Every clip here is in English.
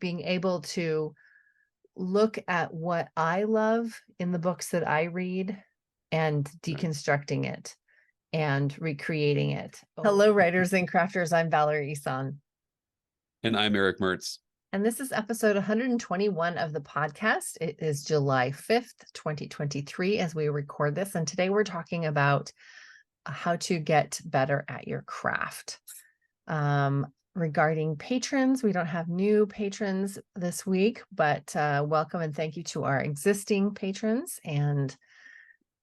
being able to look at what I love in the books that I read and deconstructing it and recreating it. Hello, writers and crafters. I'm Valerie Isan. And I'm Eric Mertz. And this is episode 121 of the podcast. It is July 5th, 2023, as we record this. And today we're talking about how to get better at your craft. Regarding patrons, we don't have new patrons this week, but welcome and thank you to our existing patrons. And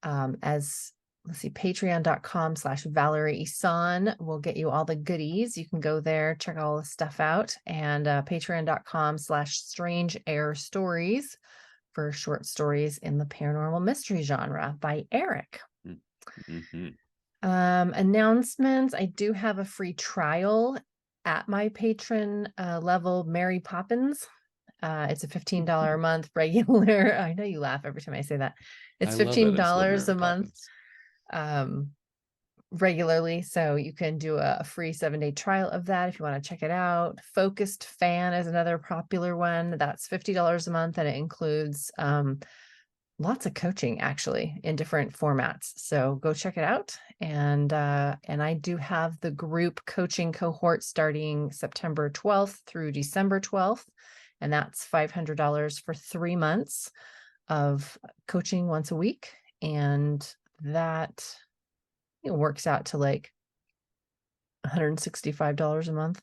patreon.com/Valerie Isan will get you all the goodies. You can go there, check all the stuff out, and patreon.com/Strange Air Stories for short stories in the paranormal mystery genre by Eric. Mm-hmm. Announcements. I do have a free trial at my patron level, Mary Poppins. It's a $15 a month regular. I know you laugh every time I say that. It's $15 a month regularly. So you can do a free 7-day trial of that if you want to check it out. Focused Fan is another popular one. That's $50 a month, and it includes lots of coaching actually in different formats. So go check it out. And I do have the group coaching cohort starting September 12th through December 12th. And that's $500 for 3 months of coaching once a week. And that works out to like $165 a month.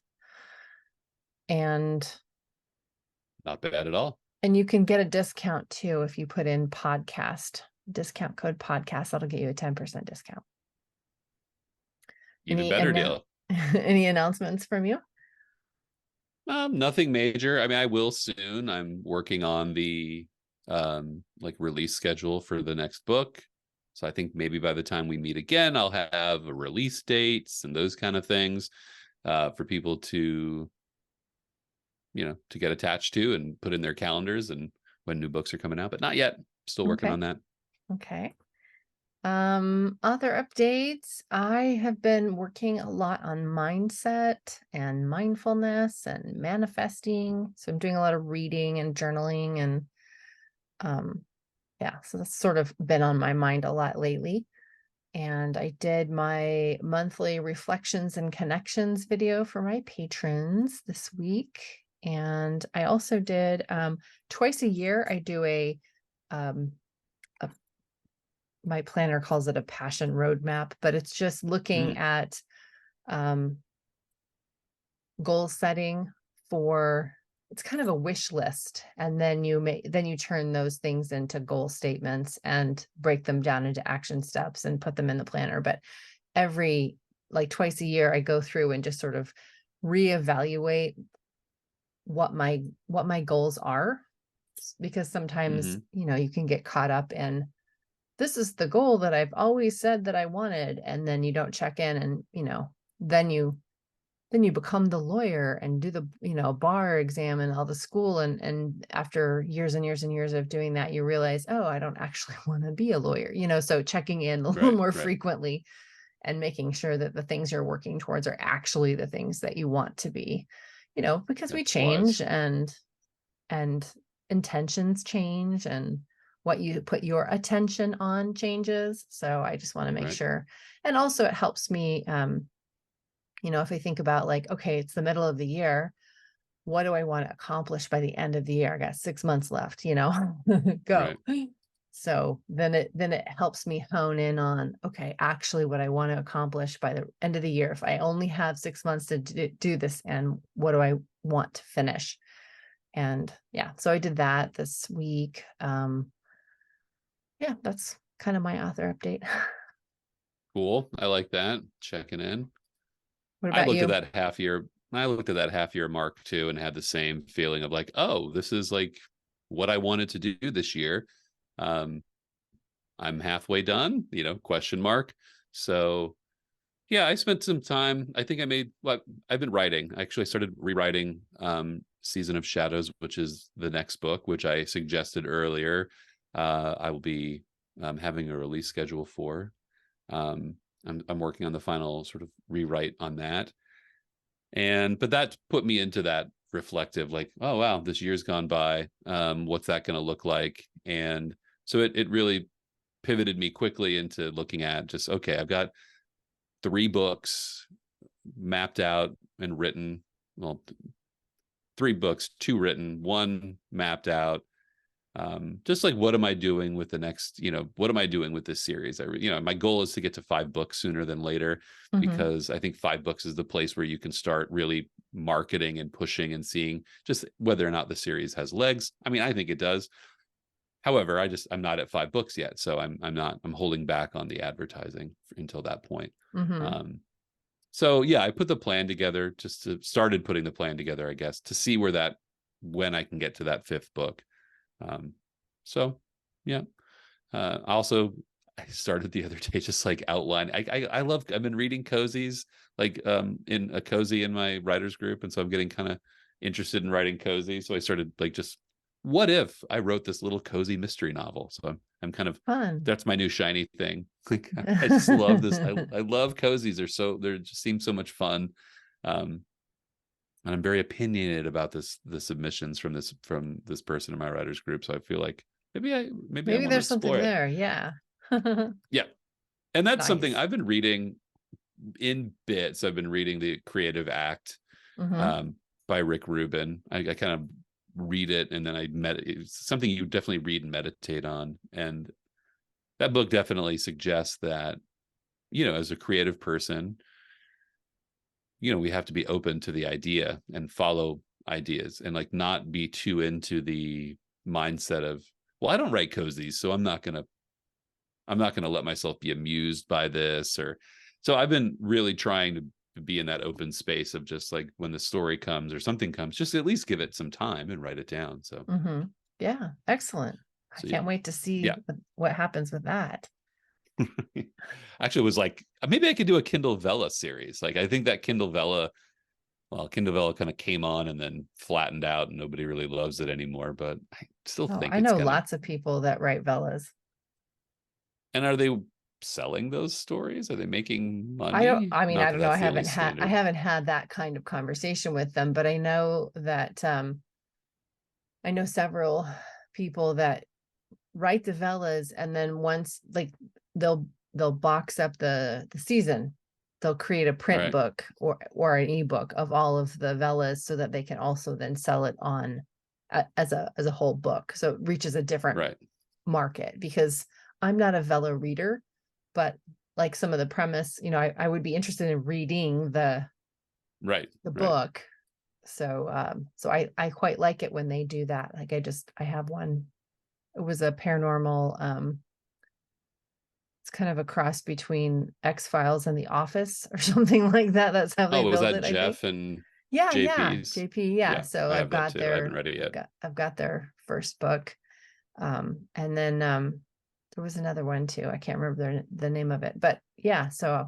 And not bad at all. And you can get a discount too if you put in podcast, discount code podcast. That'll get you a 10% discount. Even better deal. Any announcements from you? Nothing major. I mean, I will soon. I'm working on the release schedule for the next book. So I think maybe by the time we meet again, I'll have a release dates and those kind of things for people to get attached to and put in their calendars and when new books are coming out, but not yet. Still working on that. Okay. Other updates. I have been working a lot on mindset and mindfulness and manifesting. So I'm doing a lot of reading and journaling and so that's sort of been on my mind a lot lately. And I did my monthly reflections and connections video for my patrons this week. And I also did twice a year, I do my planner calls it a passion roadmap, but it's just looking at goal setting it's kind of a wish list. And then you turn those things into goal statements and break them down into action steps and put them in the planner. But twice a year, I go through and just sort of reevaluate what my goals are, because sometimes you can get caught up in, this is the goal that I've always said that I wanted, and then you don't check in, and then you become the lawyer and do the bar exam and all the school, and after years and years and years of doing that, you realize, oh, I don't actually want to be a lawyer, so checking in a little more frequently and making sure that the things you're working towards are actually the things that you want to be. Because we change and intentions change, and what you put your attention on changes. So I just want to make sure. And also it helps me, if I think about okay, it's the middle of the year, what do I want to accomplish by the end of the year? I got 6 months left, go. Right. So then it helps me hone in on, okay, actually what I want to accomplish by the end of the year. If I only have 6 months to do this, and what do I want to finish? And so I did that this week. That's kind of my author update. Cool. I like that. Checking in. What about you? I looked at that half year mark too, and had the same feeling of oh, this is what I wanted to do this year. I'm halfway done, question mark. So I spent some time. I think I've been writing. Actually, I started rewriting Season of Shadows, which is the next book, which I suggested earlier. I will be having a release schedule for. I'm working on the final sort of rewrite on that. But that put me into that reflective, like, oh wow, this year's gone by. What's that going to look like? And so it really pivoted me quickly into looking at just, okay, I've got 3 books mapped out and written. Well, 3 books, 2 written, 1 mapped out. Just like, what am I doing with the next, what am I doing with this series? My goal is to get to 5 books sooner than later, because I think 5 books is the place where you can start really marketing and pushing and seeing just whether or not the series has legs. I mean, I think it does. However, I'm not at 5 books yet. So I'm holding back on the advertising until that point. So yeah, I put the plan together, started putting the plan together, I guess, to see when I can get to that 5th book. So yeah. Also, I started the other day just like outline. I've been reading cozies, like in a cozy in my writers group, and so I'm getting kind of interested in writing cozy. So I started like, just what if I wrote this little cozy mystery novel? So I'm kind of Fun. That's my new shiny thing. Like, I just love this. I love cozies. They just seem so much fun. And I'm very opinionated about the submissions from this person in my writers group. So I feel like maybe I want to there's something explore it. there. Yeah. Yeah. And that's Nice. something I've been reading in bits. I've been reading The Creative Act by Rick Rubin. I kind of read it, and then it's something you definitely read and meditate on. And that book definitely suggests that, as a creative person, we have to be open to the idea and follow ideas, and like not be too into the mindset of, well, I don't write cozies, so I'm not going to let myself be amused by this. Or so I've been really trying to be in that open space of just like, when the story comes or something comes, just at least give it some time and write it down. So yeah, excellent. I can't wait to see what happens with that. Actually, it was like, maybe I could do a Kindle Vella series. Like, I think that Kindle Vella kind of came on and then flattened out, and nobody really loves it anymore. But I still think I know lots of people that write Vellas. And are they selling those stories? Are they making money? I don't know. I haven't had that kind of conversation with them, but I know that I know several people that write the Vellas, and then once, like, they'll box up the season. They'll create a print book or an ebook of all of the Vellas, so that they can also then sell it on as a whole book. So it reaches a different market, because I'm not a Vella reader, but like some of the premise, I would be interested in reading the book. So so I quite like it when they do that. Like, I have one. It was a paranormal, it's kind of a cross between X-Files and The Office or something like that. That's how they built it. Was that Jeff and JP's? JP. Yeah. So I've got their, I haven't read it yet. I've got their first book. And then there was another one too. I can't remember the name of it, but yeah. So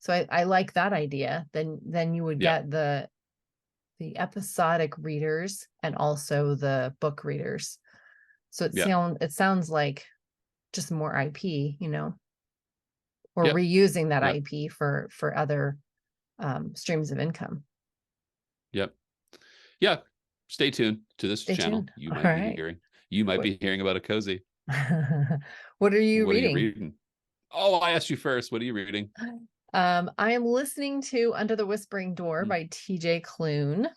I like that idea. Then you would get the episodic readers and also the book readers. So it sounds like just more IP, or reusing that IP for other streams of income. Yep. Yeah. Stay tuned to this channel. You might be hearing about a cozy. What are you reading? Oh, I asked you first. What are you reading? I am listening to Under the Whispering Door by TJ Klune.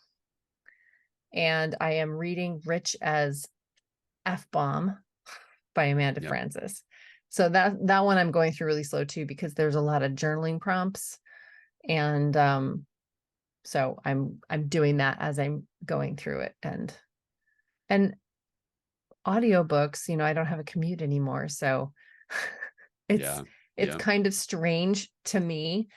And I am reading Rich as F-Bomb by Amanda Francis. So that one I'm going through really slow too, because there's a lot of journaling prompts. And so I'm doing that as I'm going through it. And audiobooks, I don't have a commute anymore. So it's kind of strange to me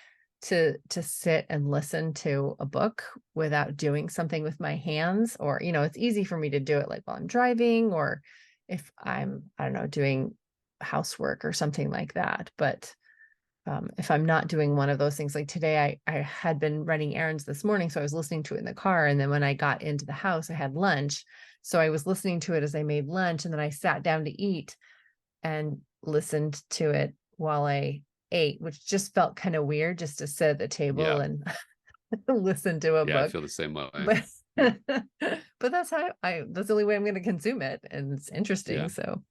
to sit and listen to a book without doing something with my hands. Or, it's easy for me to do it like while I'm driving, or if I'm, I don't know, doing housework or something like that. But if I'm not doing one of those things, like today, I had been running errands this morning, so I was listening to it in the car. And then when I got into the house, I had lunch. So I was listening to it as I made lunch, and then I sat down to eat and listened to it while I ate, which just felt kind of weird, just to sit at the table and listen to a book. I feel the same way. But that's that's the only way I'm going to consume it. And it's interesting. Yeah. So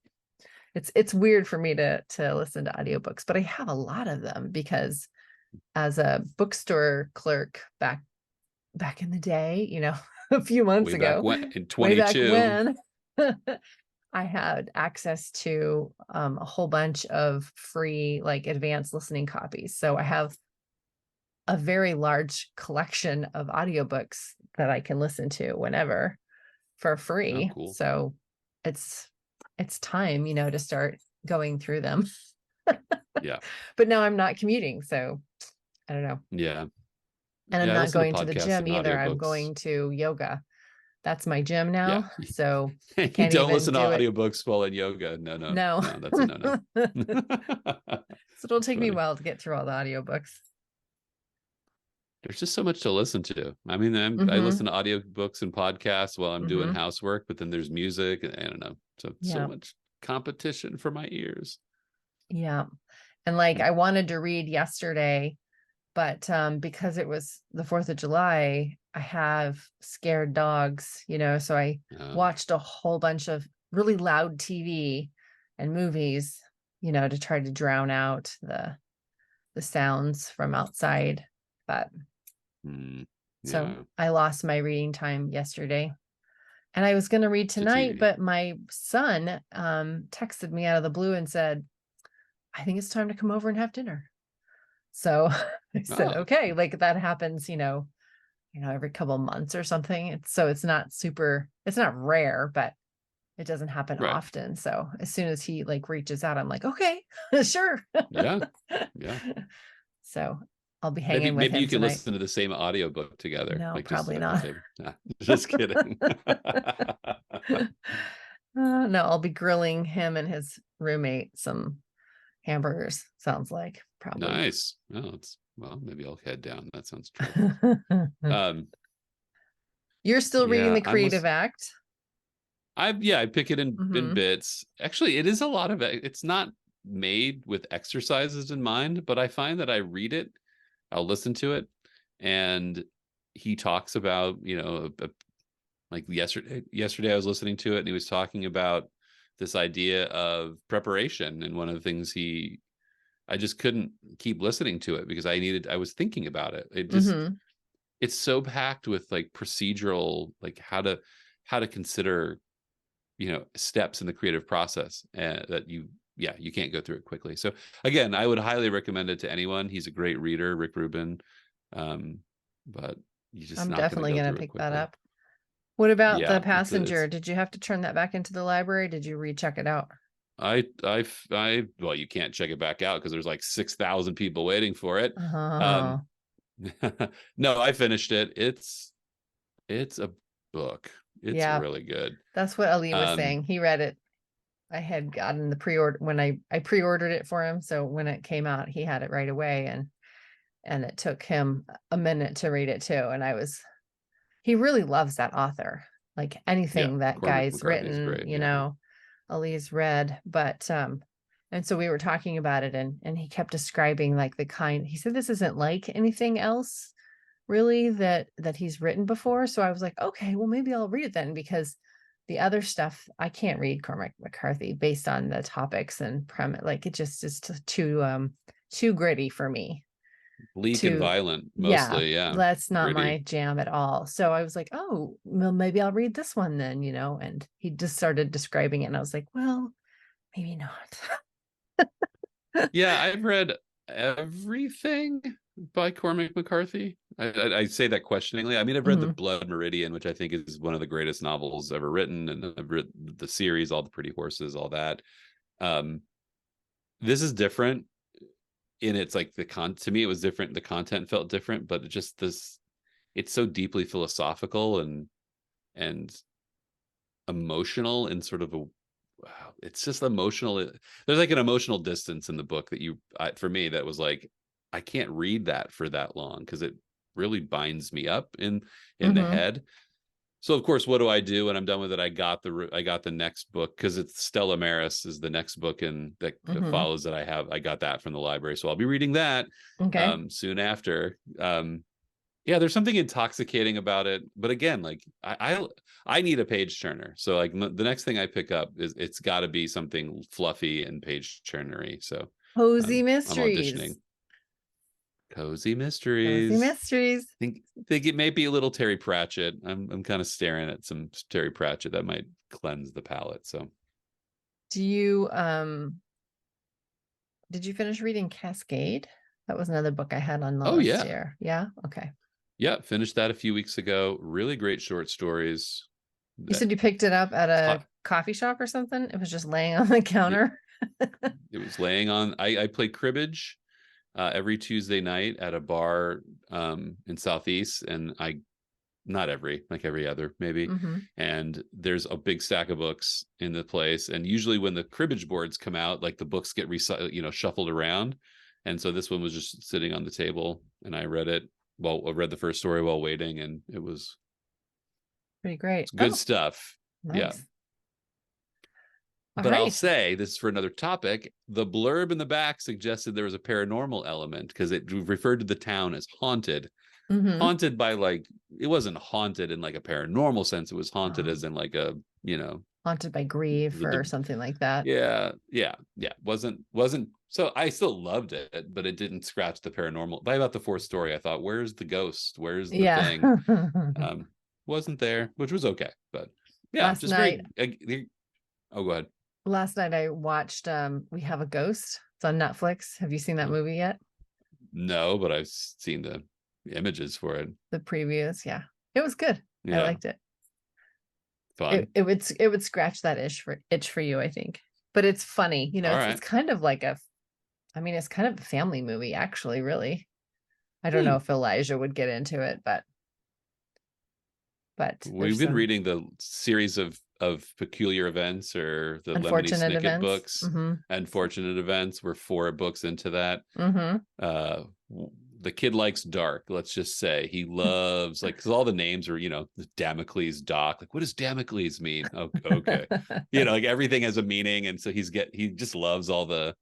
it's weird for me to listen to audiobooks, but I have a lot of them because as a bookstore clerk back in the day, a few months Way back ago, when in way back 22. when, I had access to a whole bunch of free, like, advanced listening copies. So I have a very large collection of audiobooks that I can listen to whenever for Oh, free. cool. So it's time, to start going through them. Yeah. But now I'm not commuting, so I don't know. Yeah. And I'm Yeah. I not listen to going to the podcasts gym and either. I'm audiobooks. going to yoga. That's my gym Yeah. now. So I You can't don't even listen to do it. audiobooks while in yoga. No, No. that's a no. So it'll That's take me a funny. while to get through all the audiobooks. There's just so much to listen to. I mean, I Mm-hmm. listen to audiobooks and podcasts while I'm doing Mm-hmm. housework, but then there's music. And I don't know. So Yeah. much competition for my ears. Yeah. And like I wanted to read yesterday, but because it was the 4th of July, I have scared dogs, so I Oh, watched a whole bunch of really loud TV and movies, to try to drown out the sounds from outside. But so yeah. I lost my reading time yesterday. And I was going to read Did tonight, you? but my son texted me out of the blue and said, I think it's time to come over and have dinner. So I said, Oh, okay, like that happens, every couple of months or something. It's not rare, but it doesn't happen right. often. So as soon as he like reaches out, I'm like, okay, sure. Yeah. Yeah. So I'll be Maybe hanging with maybe him you can tonight. listen to the same audiobook together, No, like just probably at the not. same. Nah, just kidding. No, I'll be grilling him and his roommate some hamburgers. Sounds like probably. Nice. Well, maybe I'll head down. That sounds true. Um, You're still reading yeah, The Creative Act. I pick it in Mm-hmm. bits. Actually, it is a lot of it's not made with exercises in mind, but I find that I read it, I'll listen to it, and he talks about, like yesterday I was listening to it and he was talking about this idea of preparation, and one of the things I just couldn't keep listening to it because I was thinking about it. Mm-hmm. It's so packed with like procedural, like how to consider, steps in the creative process, that you can't go through it quickly. So again, I would highly recommend it to anyone. He's a great reader, Rick Rubin. But you're just I'm not going to definitely go going to through it pick that quickly. up. What about The Yeah, Passenger? it's Did you have to turn that back into the library? Did you recheck it out? well, you can't check it back out because there's like 6,000 people waiting for it. Oh, Um, no, I finished it. It's a book. It's yeah. really good. That's what Ali was Um, saying. He read it. I had gotten the pre-order when I pre-ordered it for him. So when it came out, he had it right away, and it took him a minute to read it too. And he really loves that author. Like yeah, anything that Cormac guy's McCarthy's written, great. Yeah. Ali's read. But and so we were talking about it, and he kept describing like the kind. He said this isn't like anything else really that he's written before. So I was like, okay, well maybe I'll read it then, because the other stuff I can't read Cormac McCarthy based on the topics and premise. Like it just is too gritty for me. Bleak and Too violent, Yeah, mostly. Yeah. that's not my Gritty. jam at all. So I was like, oh, well maybe I'll read this one then, and he just started describing it and I was like, well, maybe not. Yeah, I've read everything by Cormac McCarthy. I say that questioningly. I mean, I've read The Mhm. Blood Meridian, which I think is one of the greatest novels ever written, and I've read the series, All the Pretty Horses, all that. Um, this is different in its like to me it was different. The content felt different, but it's so deeply philosophical and emotional in sort of a wow, it's just emotional. There's like an emotional distance in the book that for me, that was like, I can't read that for that long because it really binds me up in the Mhm. head. So of course, what do I do when I'm done with it? I got the next book, because it's Stella Maris is the next book and that Mhm. follows that I got that from the library. So I'll be reading that Okay. soon after. Yeah, there's something intoxicating about it. But again, like I need a page turner. So like the next thing I pick up is it's got to be something fluffy and page turnery. So Cozy I'm mysteries. auditioning. Cozy Cozy mysteries. mysteries. Think it may be a little Terry Pratchett. I'm kind of staring at some Terry Pratchett that might cleanse the palate. So Do you did you finish reading Cascade? That was another book I had on the oh list yeah. here. Yeah. Okay. Yeah, finished that a few weeks ago. Really great short stories. You That said you picked it up at a taught coffee shop or something? It was just laying on the it, counter. it was laying on. I play cribbage every Tuesday night at a bar in Southeast, and I not every like every other maybe. Mm-hmm. And there's a big stack of books in the place, and usually when the cribbage boards come out, like the books get shuffled around, and so this one was just sitting on the table, and I read it. Well, I read the first story while waiting, and Pretty great. it's good Oh, stuff. Yeah. nice. All But I'll right. say this is for another topic. The blurb in the back suggested there was a paranormal element because it referred to the town as haunted. Mm-hmm. Haunted by like it wasn't haunted in like a paranormal sense. It was haunted as in like a Haunted by grief or the something like that. yeah. Wasn't so I still loved it, but it didn't scratch the paranormal. By about the fourth story, I thought, where's the ghost? Where's the Yeah. thing? Wasn't there, which was okay. But yeah, Last just night, very oh go ahead. last night I watched We Have a Ghost. It's on Netflix. Have you seen that movie yet? No, but I've seen the images for it. The previews. Yeah. It was good. I Yeah, liked it. fun. It would scratch that itch for you, I think. But it's funny. All It's right. kind of like it's kind of a family movie, actually, really. I don't know Hmm. if Elijah would get into it, but We've there's been some reading the series of peculiar events or the Lemony unfortunate Snicket events. books, Mm-hmm. unfortunate events. We're 4 books into that. Mm-hmm. Uh, the kid likes dark. Let's just say he loves like because all the names are Damocles Doc. Like what does Damocles mean? Oh, okay, like everything has a meaning, and so he just loves all the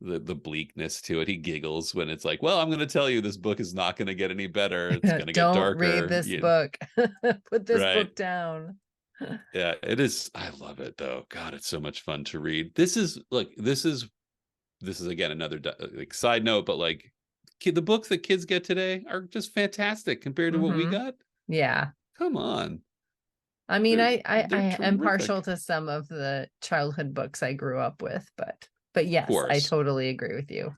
bleakness to it. He giggles when it's like, well, I'm going to tell you this book is not going to get any better. It's going to get Don't read darker. this book. Put this Right. book down. Yeah, it is. I love it though. God, it's so much fun to read. This is again another like side note, but like the books that kids get today are just fantastic compared to what we Mm-hmm. got. Yeah. Come on. I mean, They're I they're am partial terrific. to some of the childhood books I grew up with, but Of yes, I course. totally agree with you.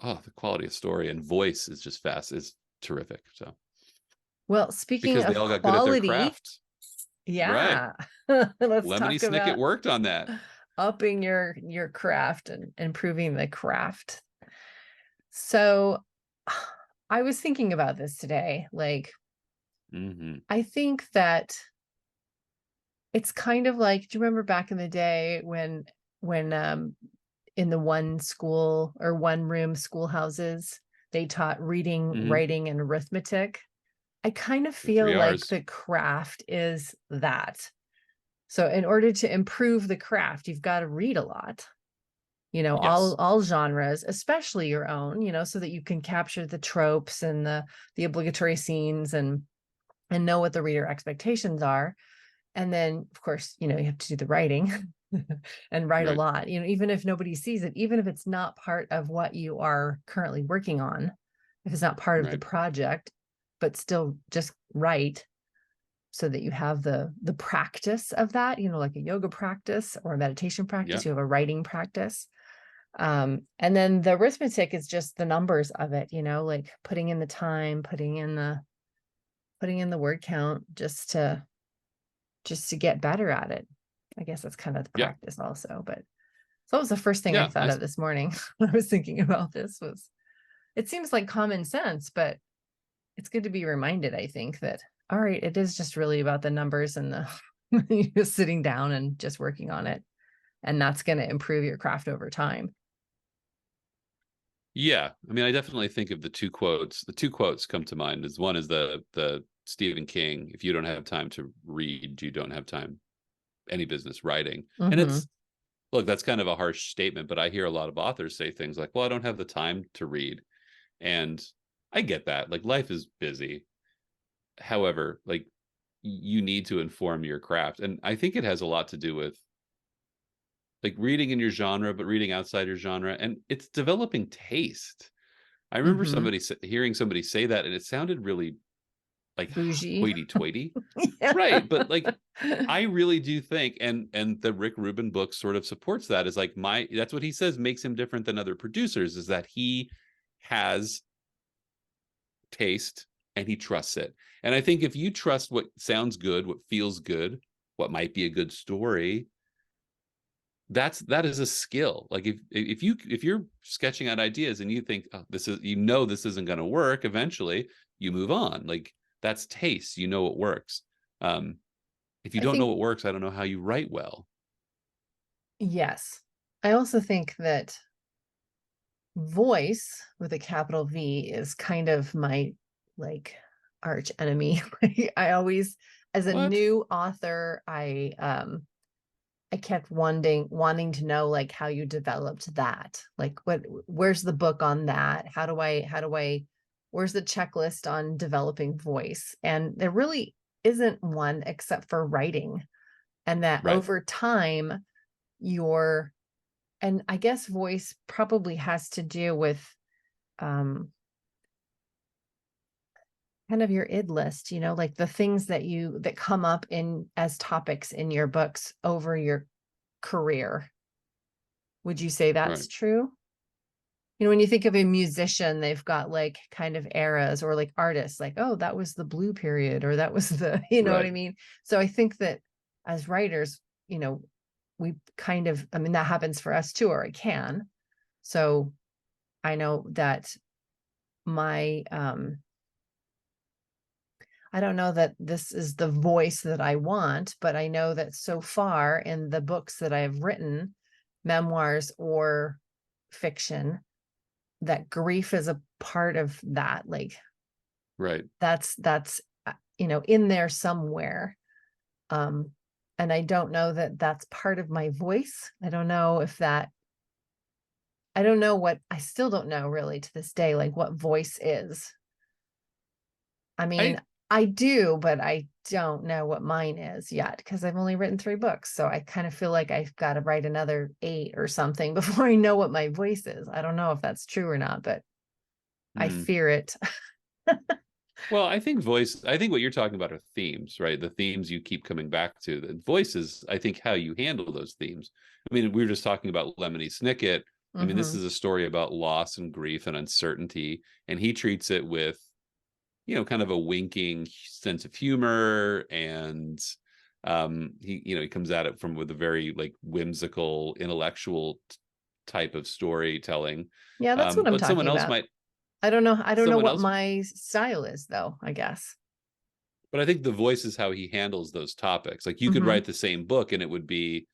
Oh, the quality of story and voice is just fast. Is terrific. So Well, speaking because they of all got good at their quality, craft. Right. yeah, let's Lemony talk Snicket about worked on that. upping your craft and improving the craft. So I was thinking about this today. Like, Mm-hmm. I think that it's kind of like, do you remember back in the day when in the one school or one room schoolhouses, they taught reading, Mm-hmm. writing, and arithmetic? I kind of The feel three like R's. the craft is that. So in order to improve the craft, you've got to read a lot, Yes. all genres, especially your own, so that you can capture the tropes and the obligatory scenes and know what the reader expectations are. And then of course, you have to do the writing and write a Right. lot, even if nobody sees it, even if it's not part of what you are currently working on, if it's not part of the Right. project, but still just write so that you have the practice of that, like a yoga practice or a meditation Yeah. practice, you have a writing practice. And then the arithmetic is just the numbers of it, like putting in the time, putting in the word count just to get better at it. I guess that's kind of the Yeah. practice also. But so that was the first thing I Yeah. thought of this morning when I was thinking about this. Was it seems like common sense, but it's good to be reminded, I think, that all right, it is just really about the numbers and the just sitting down and just working on it. And that's going to improve your craft over time. Yeah. I mean, I definitely think of the two quotes. The two quotes come to mind is one is the Stephen King, if you don't have time to read, you don't have time any business writing. And Mm-hmm. it's look, that's kind of a harsh statement, but I hear a lot of authors say things like, well, I don't have the time to read. And I get that. Like life is busy. However, like you need to inform your craft. And I think it has a lot to do with like reading in your genre, but reading outside your genre. And it's developing taste. I remember Hmm. hearing somebody say that, and it sounded really like Bougie. hoity toity. Yeah. Right. But like, I really do think, and the Rick Rubin book sort of supports that, is like that's what he says makes him different than other producers, is that he has taste and he trusts it. And I think if you trust what sounds good, what feels good, what might be a good story, that is a skill. Like if you're sketching out ideas and you think, oh, this isn't going to work, eventually you move on. Like that's taste. You know what works. If you I don't know think, what works, I don't know how you write well. yes. I also think that voice with a capital V is kind of my like arch enemy. I always, as a What? new author, I kept wanting to know like how you developed that. Like where's the book on that? How do I where's the checklist on developing voice? And there really isn't one except for writing. And that Right. over time your and I guess voice probably has to do with um kind of your id list, like the things that come up in as topics in your books over your career. Would you say that's Right. true? When you think of a musician, they've got like kind of eras, or like artists, like, oh, that was the blue period, or that was the, you know what I Right. mean? So I think that as writers, we kind of, I mean, that happens for us too, or it can. So I know that my, I don't know that this is the voice that I want, but I know that so far in the books that I've written, memoirs or fiction, that grief is a part of that. Like Right. that's in there somewhere. Um, and I don't know that that's part of my voice. I don't know if that. I don't know what. I still don't know really to this day, like what voice is. I mean, I I do, but I don't know what mine is yet because I've only written 3 books. So I kind of feel like I've got to write another 8 or something before I know what my voice is. I don't know if that's true or not, but I hmm. fear it. Well, I think what you're talking about are themes, right? The themes you keep coming back to. The voice is, I think, how you handle those themes. I mean, we were just talking about Lemony Snicket. I mean, this Hmm. is a story about loss and grief and uncertainty, and he treats it with, kind of a winking sense of humor, and he comes at it from with a very like whimsical, intellectual type of storytelling. Yeah, that's what I'm But talking about. I don't know someone what else my style is though, I guess. but I think the voice is how he handles those topics. Like you could Hmm. write the same book and it would be,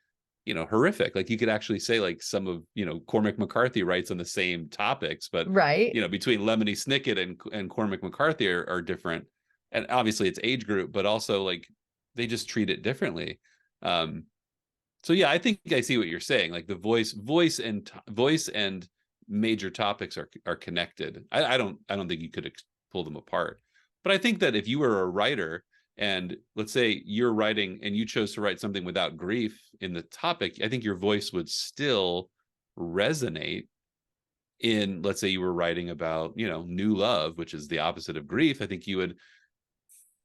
horrific. Like you could actually say like some of, Cormac McCarthy writes on the same topics, but Right. between Lemony Snicket and Cormac McCarthy are different. And obviously it's age group, but also like they just treat it differently. Um, so yeah, I think I see what you're saying. Like the voice and major topics are connected. I don't think you could pull them apart. But I think that if you were a writer and let's say you're writing and you chose to write something without grief in the topic, I think your voice would still resonate in, let's say you were writing about, new love, which is the opposite of grief. I think you would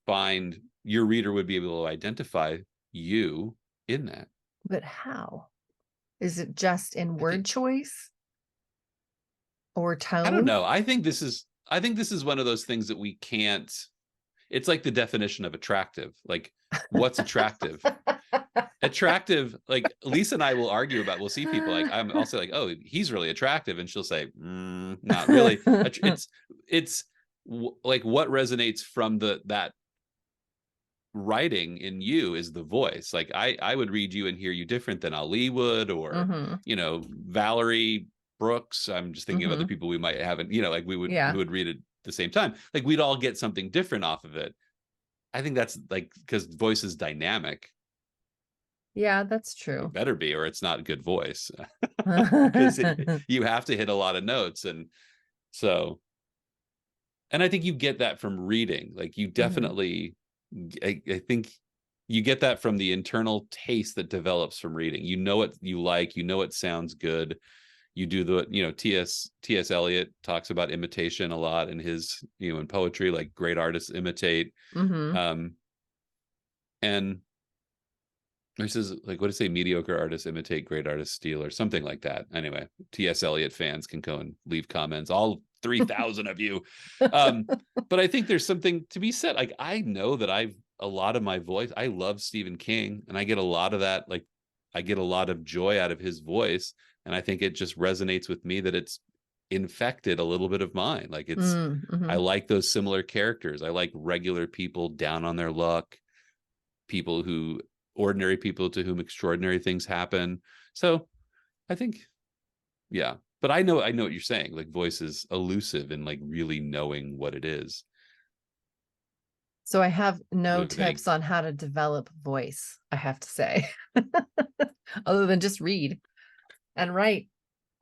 find your reader would be able to identify you in that. But how? Is it just in I think word choice or I don't tone? know. I think this is one of those things that we can't. It's like the definition of attractive. Like what's attractive? Attractive, like Lisa and I will argue about, we'll see people like I'll say like, oh, he's really attractive, and she'll say, not really. It's like what resonates from that writing in you is the voice. Like I would read you and hear you different than Ali would, or Hmm. Valerie Brooks. I'm just thinking of other Hmm. people we might haven't, like we would who Yeah. would read it the same time. Like we'd all get something different off of it. I think that's like because voice is dynamic. Yeah, that's It true. better be, or it's not a good voice. Because you have to hit a lot of notes, and so And I think you get that from reading. Like you definitely, I think you get that from the internal taste that develops from reading. You know what you like, you know it sounds good. You do the, T.S. Eliot talks about imitation a lot in his, in poetry, like great artists imitate. Mm-hmm. Um, and he says, like, what to say, mediocre artists imitate, great artists steal, or something like that. Anyway, T.S. Eliot fans can go and leave comments, all 3,000 of you. But I think there's something to be said. Like, I know that a lot of my voice, I love Stephen King, and I get a lot of that. Like, I get a lot of joy out of his voice. And I think it just resonates with me that it's infected a little bit of mine. Like, I Mm-hmm. like those similar characters. I like regular people down on their luck, people who, ordinary people to whom extraordinary things happen. So I think, yeah. But I know what you're saying. Like, voice is elusive and like really knowing what it is. So I have Do no you have any? tips on how to develop voice, I have to say, other than just read and write.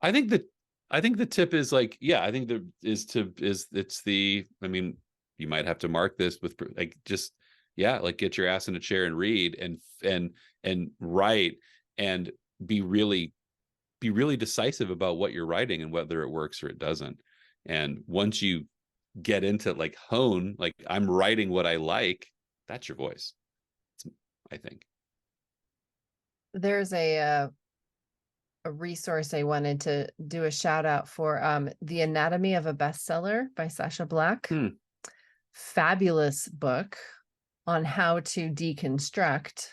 I think that I think the tip is like, yeah, I think there is to is it's the, I mean, you might have to mark this with like just, yeah, like get your ass in a chair and read and write and be really be really decisive about what you're writing and whether it works or it doesn't. And once you get into like hone, like I'm writing what I like, that's your voice. I think. There's a resource I wanted to do a shout out for, The Anatomy of a Bestseller by Sacha Black. Fabulous book on how to deconstruct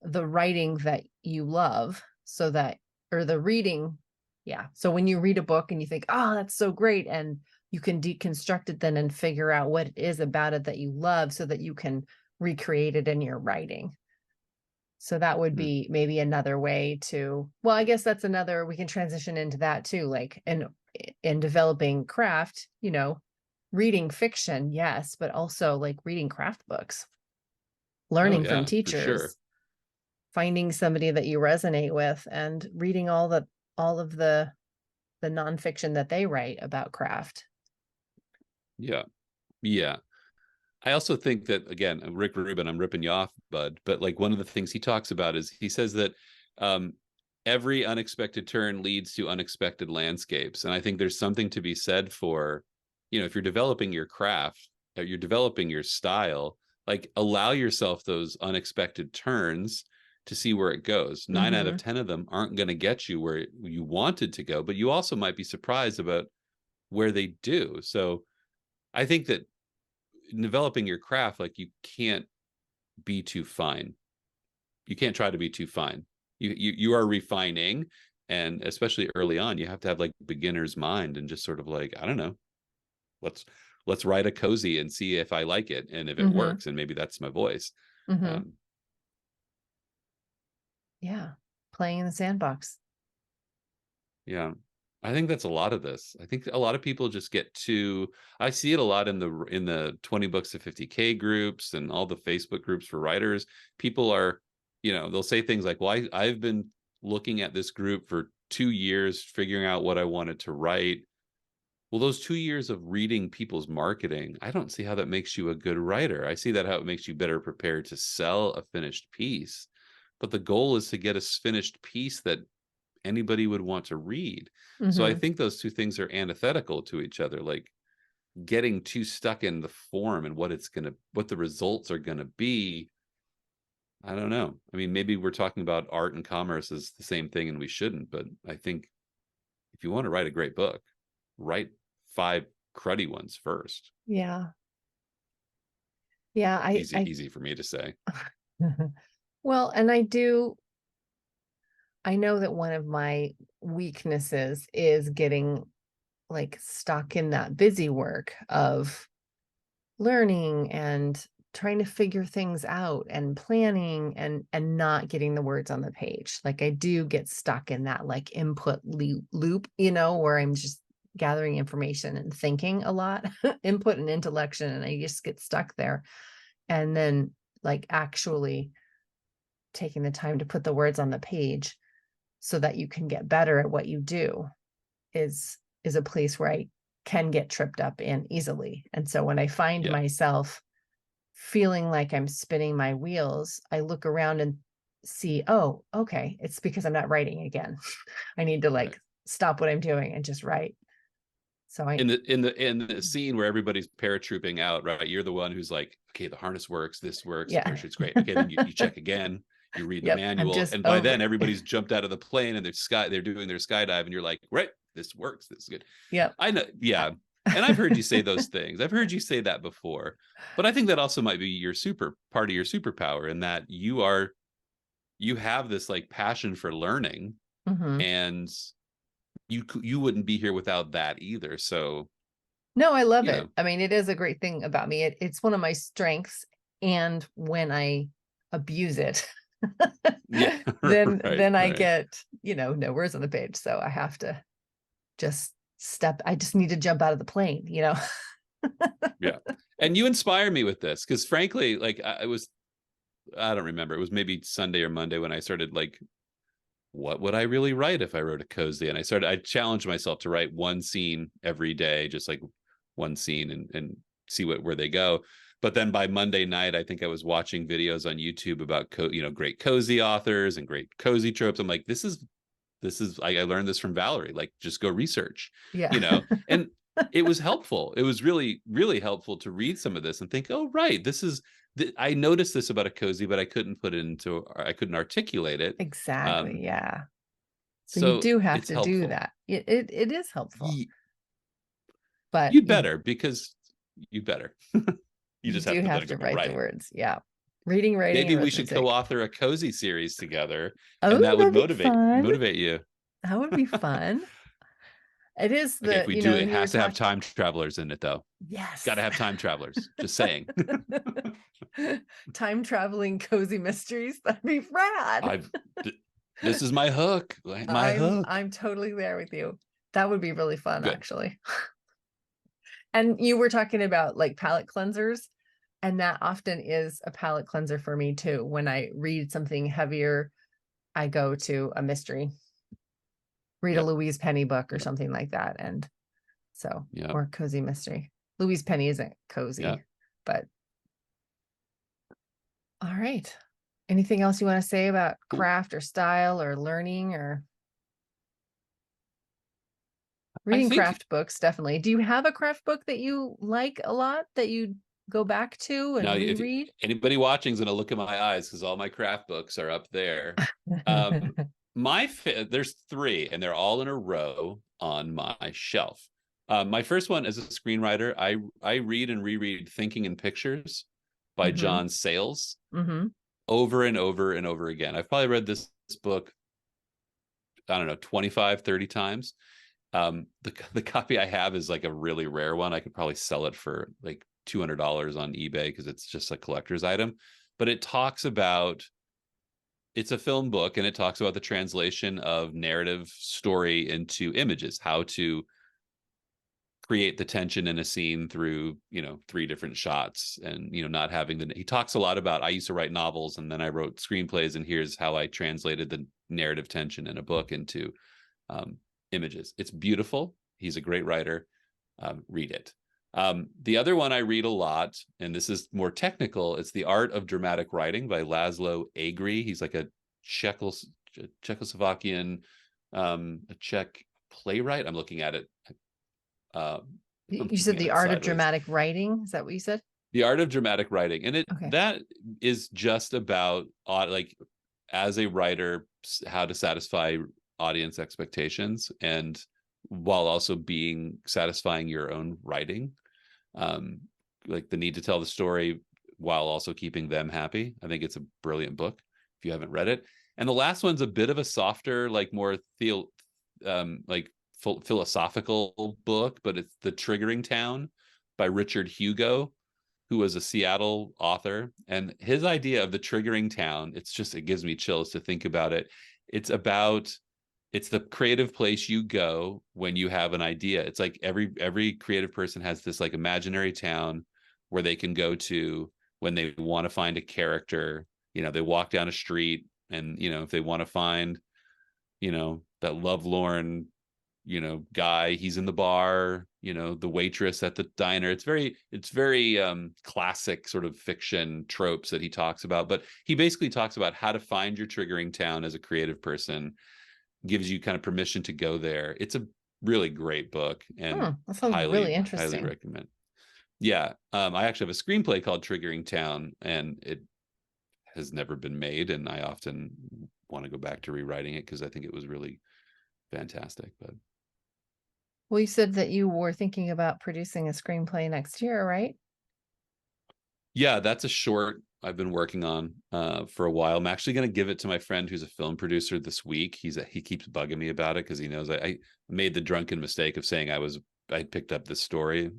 the writing that you love, so that, or the reading. Yeah. So when you read a book and you think, oh, that's so great, and you can deconstruct it then and figure out what it is about it that you love so that you can recreate it in your writing. So that would be maybe another way to, well, I guess that's another, we can transition into that too. Like in developing craft, reading fiction, yes, but also like reading craft books, Oh learning from yeah, for sure. teachers, finding somebody that you resonate with, and reading all of the nonfiction that they write about craft. Yeah. Yeah. I also think that, again, Rick Rubin, I'm ripping you off, bud, but like one of the things he talks about is he says that um, every unexpected turn leads to unexpected landscapes. And I think there's something to be said for, if you're developing your craft, you're developing your style, like allow yourself those unexpected turns to see where it goes. 9 out of Mm-hmm. 10 of them aren't going to get you where you wanted to go, but you also might be surprised about where they do. So I think that in developing your craft, like you can't be too fine. You can't try to be too fine. You are refining, and especially early on, you have to have like beginner's mind and just sort of like, I don't know, let's let's write a cozy and see if I like it and if it Mm-hmm. works, and maybe that's my voice. Mm-hmm. Um, Yeah. Playing in the sandbox. yeah, I think that's a lot of this. I think a lot of people just get too. I see it a lot in the 20 books to 50K groups and all the Facebook groups for writers. People are, they'll say things like, "Well, I've been looking at this group for 2 years, figuring out what I wanted to write." Well, those 2 years of reading people's marketing, I don't see how that makes you a good writer. I see that how it makes you better prepared to sell a finished piece. But the goal is to get a finished piece that anybody would want to read. So I Mm-hmm. think those two things are antithetical to each other. Like getting too stuck in the form and what the results are gonna be. I don't know. I mean, maybe we're talking about art and commerce as the same thing, and we shouldn't. But I think if you want to write a great book, write 5 cruddy ones first. Yeah. Yeah. Easy for me to say. Well, and I know that one of my weaknesses is getting like stuck in that busy work of learning and trying to figure things out and planning and not getting the words on the page. Like I do get stuck in that like input loop, where I'm just gathering information and thinking a lot, input and intellection, and I just get stuck there. And then like actually taking the time to put the words on the page so that you can get better at what you do is a place where I can get tripped up in easily. And so when I find Yeah. myself feeling like I'm spinning my wheels, I look around and see, oh, okay, it's because I'm not writing again. I need to Right. like stop what I'm doing and just write. So I, In the scene where everybody's paratrooping out, right? You're the one who's like, okay, the harness works, this works, the yeah. parachute's great. Okay, then you check again, you read the Yep. I'm manual, just and by then over. everybody's jumped out of the plane and they're doing their skydive, and you're like, right, this works, this is good. Yep. I know, yeah. And I've heard you say those things. I've heard you say that before. But I think that also might be your part of your superpower, in that you have this like passion for learning, hmm and you wouldn't be here without that either. So, No, I love you it. know, I mean, it is a great thing about me. It's one of my strengths. And when I abuse it, yeah, then I right. get, no words on the page. So I have to just I just need to jump out of the plane. Yeah. And you inspire me with this, because frankly, like I don't remember. It was maybe Sunday or Monday when I started like, what would I really write if I wrote a cozy? And I challenged myself to write one scene every day, just like one scene, and see where they go. But then by Monday night, I think I was watching videos on YouTube about great cozy authors and great cozy tropes. I'm like, I learned this from Valerie. Like, just go research, Yeah. and it was helpful. It was really, really helpful to read some of this and think, oh, right, I noticed this about a cozy, but I couldn't I couldn't articulate it. Exactly. Um, Yeah. So you so do have it's to do helpful. that. It is helpful, Ye- but you'd better, because you better. You you just have do to have better to go write the write. words. Yeah. Reading, writing, Maybe and we should arithmetic. co-author a cozy series together, and Oh, that would that'd be motivate fun. motivate you. That would be fun. It is Okay, if we do, it you were has to have talking. time travelers in it, though. Got to Yes. have time travelers. Just saying. Time traveling cozy mysteries. That'd be rad. I've this is my hook. My hook. I'm totally there with you. That would be really fun, Good. actually. And you were talking about like palette cleansers, and that often is a palette cleanser for me too. When I read something heavier, I go to a mystery, read a Yep. Louise Penny book or Yep. something like that. And so, Yep. or cozy mystery. Louise Penny isn't cozy, Yep. but all right. Anything else you want to say about Cool. craft or style or learning or I reading think craft books? Definitely. Do you have a craft book that you like a lot that you go back to now, and if reread? anybody watching is going to look at my eyes, because all my craft books are up there. Um, there's three, and they're all in a row on my shelf. My first one, as a screenwriter, I read and reread Thinking in Pictures by hmm John Sayles hmm over and over and over again. I've probably read this book, I don't know, 25, 30 times. The copy I have is like a really rare one. I could probably sell it for like $200 on eBay, because it's just a collector's item. But it's a film book, and it talks about the translation of narrative story into images, how to create the tension in a scene through, three different shots, and, not having he talks a lot about, I used to write novels and then I wrote screenplays, and here's how I translated the narrative tension in a book into images. It's beautiful. He's a great writer. Read it. The other one I read a lot, and this is more technical, it's The Art of Dramatic Writing by Laszlo Agri. He's like a Czechoslovakian, a Czech playwright. I'm looking at it. I'm You said looking at the it art of sideways. dramatic writing. Is that what you said? The Art of Dramatic Writing, and Okay. that is just about, like, as a writer, how to satisfy audience expectations, and while also satisfying your own writing, um, like the need to tell the story while also keeping them happy. I think it's a brilliant book if you haven't read it. And the last one's a bit of a softer, like more like philosophical book, but it's The Triggering Town by Richard Hugo, who was a Seattle author. And his idea of the triggering town, it gives me chills to think about it. It's the creative place you go when you have an idea. It's like every creative person has this like imaginary town where they can go to when they want to find a character. They walk down a street, and if they want to find, that lovelorn, guy, he's in the bar, the waitress at the diner. It's very classic sort of fiction tropes that he talks about, but he basically talks about how to find your triggering town as a creative person, gives you kind of permission to go there. It's a really great book and That sounds really highly interesting. recommend. Yeah. I actually have a screenplay called Triggering Town, and it has never been made, and I often want to go back to rewriting it because I think it was really fantastic. But Well, you said that you were thinking about producing a screenplay next year, right? yeah, that's a short I've been working on for a while. I'm actually going to give it to my friend who's a film producer this week. He keeps bugging me about it because he knows I made the drunken mistake of saying I picked up this story,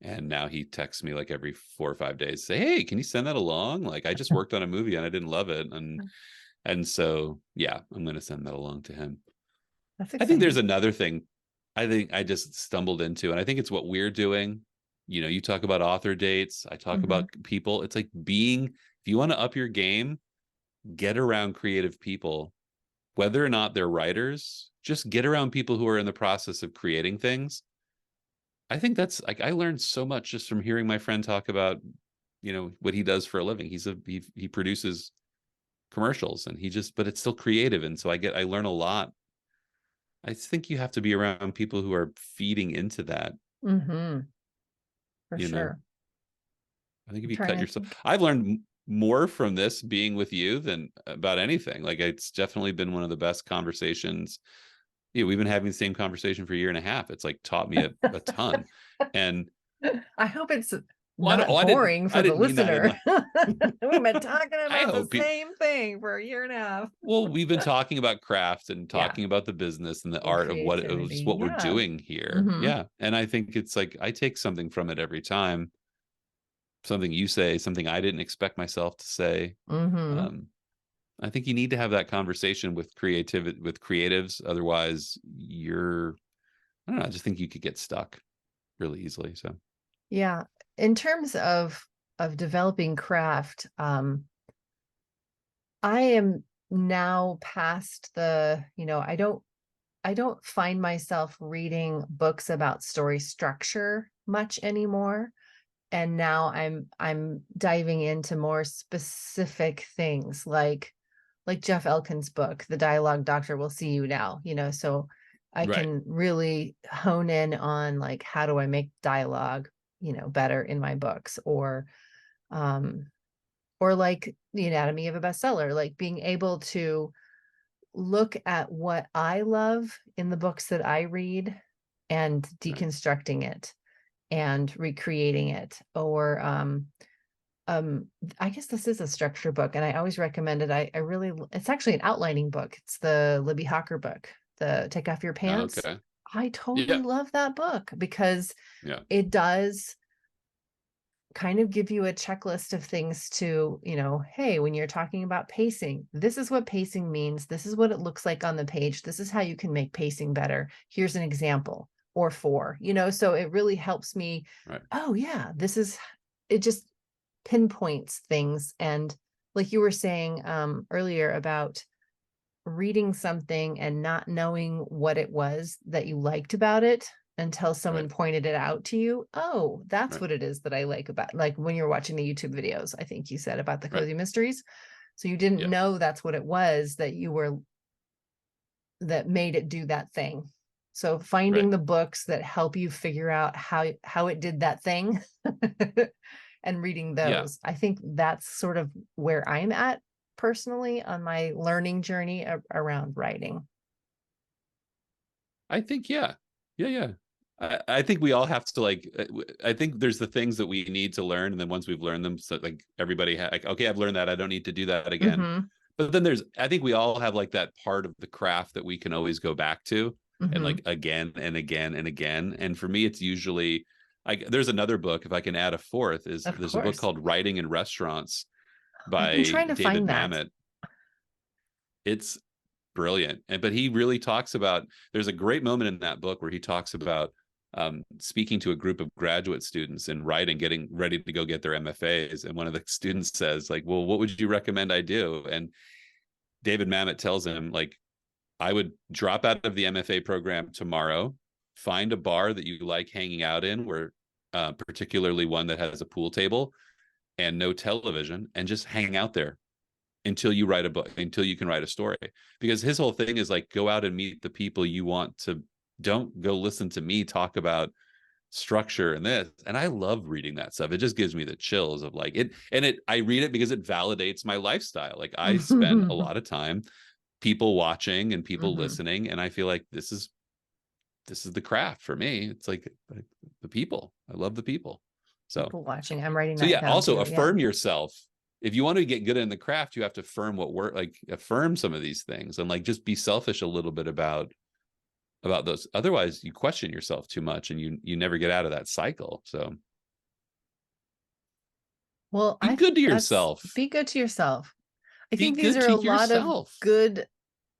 and now he texts me like every 4 or 5 days, say, "Hey, can you send that along? Like, I just worked on a movie and I didn't love it." And so yeah, I'm going to send that along to him. That's I think there's exciting. another thing I think I just stumbled into, and I think it's what we're doing. You talk about author dates, I talk Hmm. about people. It's like if you want to up your game, get around creative people, whether or not they're writers, just get around people who are in the process of creating things. I think that's like, I learned so much just from hearing my friend talk about, what he does for a living. He produces commercials, and but it's still creative. And so I learn a lot. I think you have to be around people who are feeding into that, Hmm. For you know. sure. I think if I'm you trying cut to yourself, think. I've learned more from this being with you than about anything. Like, it's definitely been one of the best conversations. We've been having the same conversation for a year and a half. It's like taught me a ton. And I hope it's well, not boring I for the didn't mean that in listener. a, We've been talking I about the hope people, same thing for a year and a half. well, we've been talking about craft and Yeah. talking about the business and the And art of creativity. what we're Yeah. doing here. Hmm. Yeah. And I think it's like, I take something from it every time. Something you say, something I didn't expect myself to say. Hmm. Um, I think you need to have that conversation with creatives. Otherwise, I don't know. I just think you could get stuck really easily. So, Yeah. In terms of developing craft, I am now past I don't find myself reading books about story structure much anymore. And now I'm diving into more specific things like Jeff Elkin's book, The Dialogue Doctor Will See You Now, so I right, can really hone in on like how do I make dialogue, better in my books, um or like The Anatomy of a Bestseller, like being able to look at what I love in the books that I read and right. deconstructing it and recreating it. Or um I guess this is a structure book and I always recommend it. I really, it's actually an outlining book. It's the Libby Hawker book, the Take Off Your Pants. Okay. I totally Yeah. love that book because Yeah. it does kind of give you a checklist of things to, hey, when you're talking about pacing, this is what pacing means. This is what it looks like on the page. This is how you can make pacing better. Here's an example or four, so it really helps me. Right. Oh, yeah, it just pinpoints things. And like you were saying earlier about reading something and not knowing what it was that you liked about it until someone Right. pointed it out to you. Oh, that's Right. what it is that I like about, like when you're watching the YouTube videos, I think you said about the Right. cozy mysteries. So you didn't Yeah. know that's what it was that made it do that thing. So Right. finding the books that help you figure out how it did that thing and reading Yeah. those. I think that's sort of where I'm at personally on my learning journey around writing. I think, yeah. Yeah. Yeah. I think we all have to like, I think there's the things that we need to learn. And then once we've learned them, so like like, okay, I've learned that. I don't need to do that again. Mm-hmm. But then I think we all have like that part of the craft that we can always go back to, and Mm-hmm. like again and again and again. And for me, it's usually, there's another book, if I can add a fourth, Of there's a book course. called Writing in Restaurants I've been by trying to David find that. Mamet. It's brilliant. But he really talks about, there's a great moment in that book where he talks about speaking to a group of graduate students in writing, getting ready to go get their MFAs. And one of the students says, like, well, what would you recommend I do? And David Mamet tells him, like, I would drop out of the MFA program tomorrow, find a bar that you like hanging out in, where particularly one that has a pool table and no television, and just hang out there until you write a book, until you can write a story. Because his whole thing is like, go out and meet the people you want to. Don't go listen to me talk about structure and this. And I love reading that stuff. It just gives me the chills of like it. And I read it because it validates my lifestyle. Like I spend a lot of time people watching and people listening, and I feel like this is the craft for me. It's like the people. I love the people. So people watching. I'm writing so that yeah, down also too. affirm yourself. If you want to get good in the craft, you have to affirm what work, like affirm some of these things, and like just be selfish a little bit about those. Otherwise you question yourself too much, and you never get out of that cycle. So Well, be good to yourself. Be good to yourself. I Be think these good are to a lot of yourself. good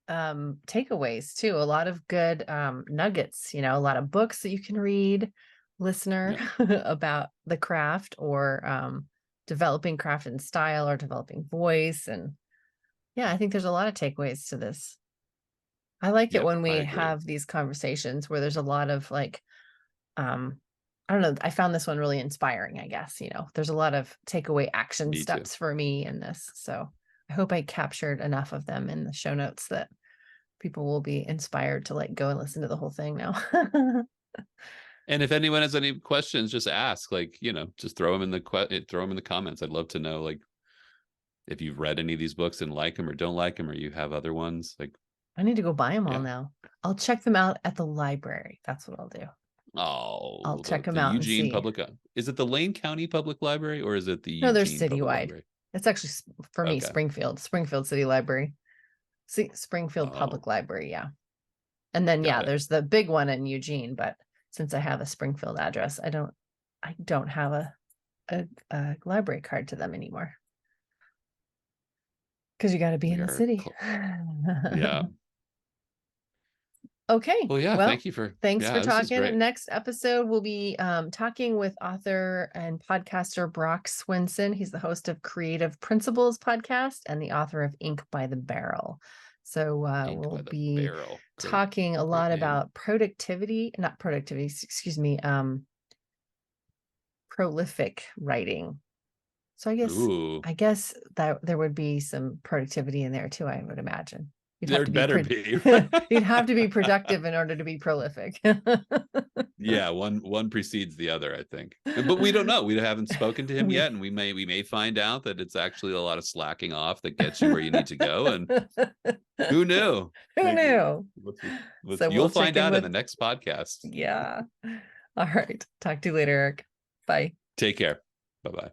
takeaways too, a lot of good nuggets, a lot of books that you can read, listener, about the craft, or developing craft and style, or developing voice. And yeah, I think there's a lot of takeaways to this. I like it when we have these conversations where there's a lot of like, I don't know, I found this one really inspiring, I guess. There's a lot of takeaway action steps for me in this. So I hope I captured enough of them in the show notes that people will be inspired to like go and listen to the whole thing now. And if anyone has any questions, just ask, like, just throw them in the comments. I'd love to know, like, if you've read any of these books and like them or don't like them, or you have other ones. Like, I need to go buy them all now. I'll check them out at the library. That's what I'll do. Oh, I'll check them the out Eugene and see. Public. Is it the Lane County Public Library, or is it the No, they're Eugene Public citywide. Library? It's actually for me, Springfield City Library. Springfield Public Library, yeah. And then there's the big one in Eugene, but since I have a Springfield address, I don't have a library card to them anymore. Because you got to be in the city. Yeah. Okay. Well, yeah. Thanks for talking. Next episode, we'll be talking with author and podcaster Brock Swinson. He's the host of Creative Principles podcast and the author of Ink by the Barrel. So we'll be talking a lot about prolific writing. So I guess that there would be some productivity in there too, I would imagine. You'd have to be productive in order to be prolific. Yeah, one precedes the other, I think. But we don't know. We haven't spoken to him yet, and we may find out that it's actually a lot of slacking off that gets you where you need to go. And who knew? Who knew? So you'll find out in the next podcast. Yeah. All right. Talk to you later, Eric. Bye. Take care. Bye-bye.